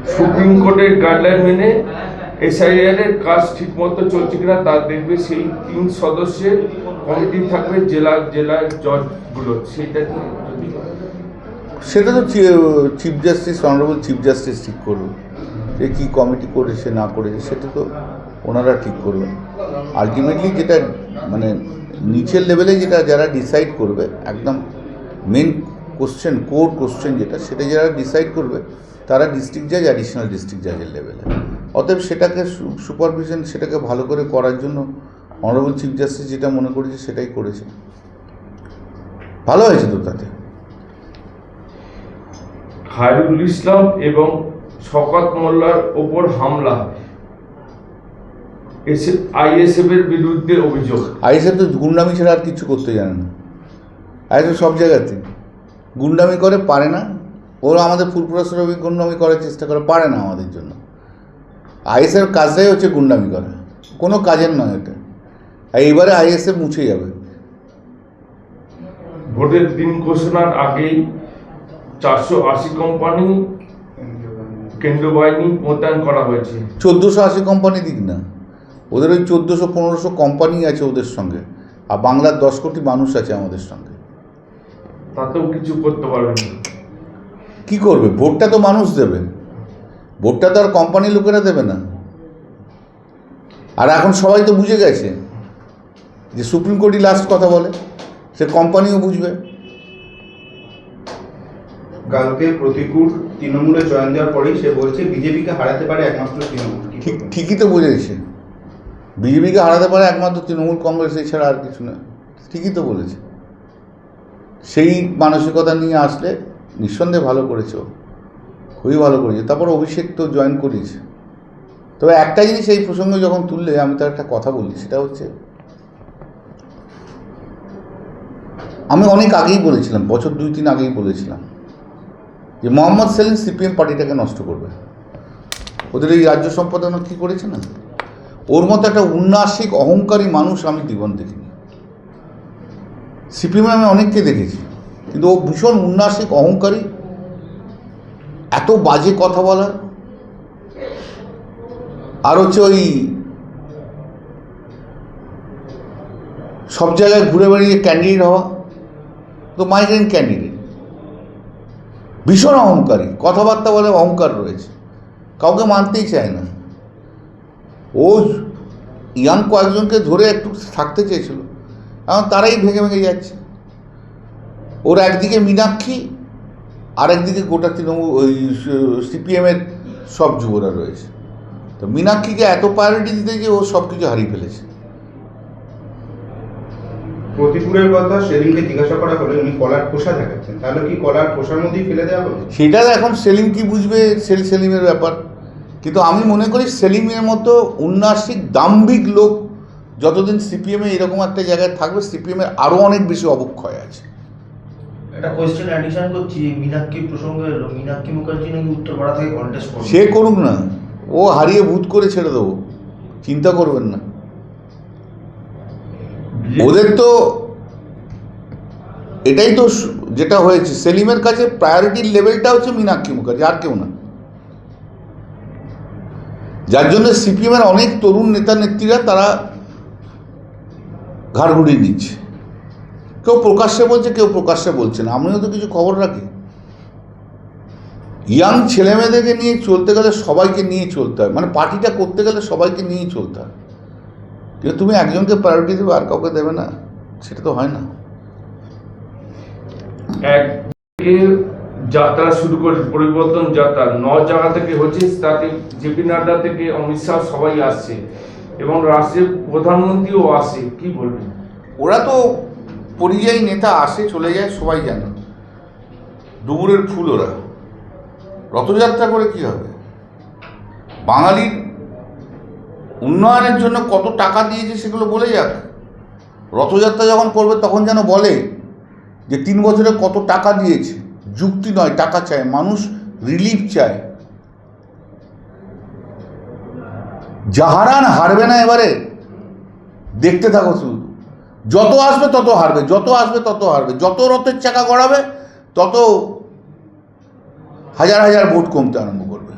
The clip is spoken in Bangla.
সুপ্রিম কোর্টের গাইডলাইন মেনে এসআইআর এর কাজ ঠিকমতো চলছে কিনা তা দেখবে সেই 3 সদস্যের কমিটি থাকবে জেলার জজগুলো, সেইটা যদি সেটা তো chief justice, honourable chief justice ঠিক করবে যে কী কমিটি করেছে না করেছে, সেটা তো ওনারা ঠিক করবেন। আলটিমেটলি যেটা মানে নিচের লেভেলে যেটা যারা ডিসাইড করবে, একদম মেন কোশ্চেন, কোর কোশ্চেন যেটা, সেটা যারা ডিসাইড করবে তারা ডিস্ট্রিক্ট জাজ, অ্যাডিশনাল ডিস্ট্রিক্ট জাজের লেভেলে। অতএব সেটাকে সুপারভিশন, সেটাকে ভালো করে করার জন্য অনারেবল চিফ জাস্টিস যেটা মনে করেছে সেটাই করেছে, ভালো হয়েছে তো। তাতে খায়রুল ইসলাম এবং শওকত মোল্লার ওপর হামলা, আইএসএফ এর বিরুদ্ধে অভিযোগ। আইএসএফ তো গুন্ডামি ছাড়া আর কিছু করতে জানে না। আইএসএফ সব জায়গাতে গুন্ডামি করে, পারে না। ওরা আমাদের ফুলপুরা গুন্ডামি করার চেষ্টা করে, পারে না আমাদের জন্য। আইএসএফ কাজটাই হচ্ছে গুন্ডামি করা, কোনো কাজের নয় এটা। আর এইবারে আইএসএফ মুছে যাবে। ভোটের দিন ঘোষণার আগেই 480 কোম্পানি কেন্দ্রীয় বাহিনী মোতায়েন করা হয়েছে। 1480 কোম্পানি দিক না, ওদের ওই 1400-1500 কোম্পানি আছে ওদের সঙ্গে, আর বাংলার 10 কোটি মানুষ আছে আমাদের সঙ্গে। তাতেও কিছু করতে পারবে না। কী করবে? ভোটটা তো মানুষ দেবে, ভোটটা তো আর কোম্পানির লোকেরা দেবে না। আর এখন সবাই তো বুঝে গেছে যে সুপ্রিম কোর্টই লাস্ট কথা বলে, সে কোম্পানিও বুঝবে। কালকে প্রতিকূল তৃণমূলে জয়েন দেওয়ার পরেই সে বলছে বিজেপিকে হারাতে পারে একমাত্র তৃণমূল। ঠিকই তো বুঝেছে, বিজেপিকে হারাতে পারে একমাত্র তৃণমূল কংগ্রেস, এছাড়া আর কিছু না। ঠিকই তো বলেছে। সেই মানসিকতা নিয়ে আসলে নিঃসন্দেহে ভালো করেছে, খুবই ভালো করেছে। তারপর অভিষেক তো জয়েন করিয়েছে। তবে একটা জিনিস এই প্রসঙ্গে যখন তুললে আমি তার একটা কথা বলি, সেটা হচ্ছে আমি অনেক আগেই বলেছিলাম, বছর 2-3 আগেই বলেছিলাম যে মোহাম্মদ সেলিম সিপিএম পার্টিটাকে নষ্ট করবে। ওদের এই রাজ্য সম্পাদনা কী করেছে না, ওর মতো একটা উন্নাসিক অহংকারী মানুষ আমি জীবন দেখিনি। সিপিএমে আমি অনেককে দেখেছি, কিন্তু ও ভীষণ উন্নাসিক অহংকারী, এত বাজে কথা বলা। আর হচ্ছে ওই সব জায়গায় ঘুরে বেড়িয়ে ক্যান্ডিডেট হওয়া, তো মাইগ্রেন ক্যান্ডিডেট, ভীষণ অহংকারী, কথাবার্তা বলে অহংকার রয়েছে, কাউকে মানতেই চায় না। ও ইয়াং কয়েকজনকে ধরে একটু থাকতে চেয়েছিল, এখন তারাই ভেঙে ভেঙে যাচ্ছে। ওর একদিকে মীনাক্ষী, আর একদিকে গোটা তৃণমূল ওই সিপিএমের সব যুবরা রয়েছে। তো মীনাক্ষীকে এত প্রায়োরিটি দিতে গিয়ে ও সব কিছু হারিয়ে ফেলেছে। প্রতিকূলের কথা সেলিমকে জিজ্ঞাসা করা হলে উনি কলার খোসা দেখাচ্ছেন, তাহলে কি কলার খোসার মধ্যেই ফেলে দেওয়া হবে? সেটা এখন সেলিম কি বুঝবে, সেলিমের ব্যাপার। কিন্তু আমি মনে করি সেলিমের মতো উন্নাসিক দাম্ভিক লোক যতদিন সিপিএমে এরকম একটা জায়গায় থাকবে, সিপিএমের আরও অনেক বেশি অবক্ষয় আছে। একটা কোয়েশ্চেন অ্যাডিশন করছি, মীনাক্ষী প্রসঙ্গে এলো, মীনাক্ষী মুখার্জি নাকি উত্তরপাড়া থেকে কন্টেস্ট করবে। সে করুক না, ও হারিয়ে ভূত করে ছেড়ে দেবো, চিন্তা করবেন না। ওদের তো এটাই তো যেটা হয়েছে, সেলিমের কাছে প্রায়োরিটির লেভেলটা হচ্ছে মীনাক্ষী মুখার্জি, আর কেউ না। যার জন্য সিপিএমের অনেক তরুণ নেতা নেত্রীরা তারা ঘাড় ঘুরিয়ে নিচ্ছে। কেউ প্রকাশ্যে বলছে, কেউ প্রকাশ্যে বলছে না। আমিও তো কিছু খবর রাখি। ইয়াং ছেলেমেয়েদেরকে নিয়ে চলতে গেলে সবাইকে নিয়ে চলতে হয়, মানে পার্টিটা করতে গেলে সবাইকে নিয়েই চলতে হয়। কিন্তু তুমি একজনকে প্রায়োরিটি দেবে আর কাউকে দেবে না, সেটা তো হয় না। একদিকে যাত্রা শুরু করে পরিবর্তন যাত্রা 9 জায়গা থেকে হচ্ছে, তাতে জেপি নাড্ডা থেকে অমিত শাহ সবাই আসছে এবং রাষ্ট্রের প্রধানমন্ত্রীও আসে, কি বলবেন? ওরা তো পরিযায়ী নেতা, আসে চলে যায়, সবাই জানে। ডুমুরের ফুল ওরা। রথযাত্রা করে কি হবে? বাঙালির উন্নয়নের জন্য কত টাকা দিয়েছে সেগুলো বলে যাক। রথযাত্রা যখন করবে তখন যেন বলে যে 3 বছরে কত টাকা দিয়েছে। যুক্তি নয়, টাকা চায়, মানুষ রিলিফ চায়। জাহারান হারবে না এবারে, দেখতে থাকো শুধু। যত আসবে তত হারবে, যত আসবে তত হারবে, যত রথের চাকা গড়াবে তত হাজার হাজার ভোট কমতে আরম্ভ করবে।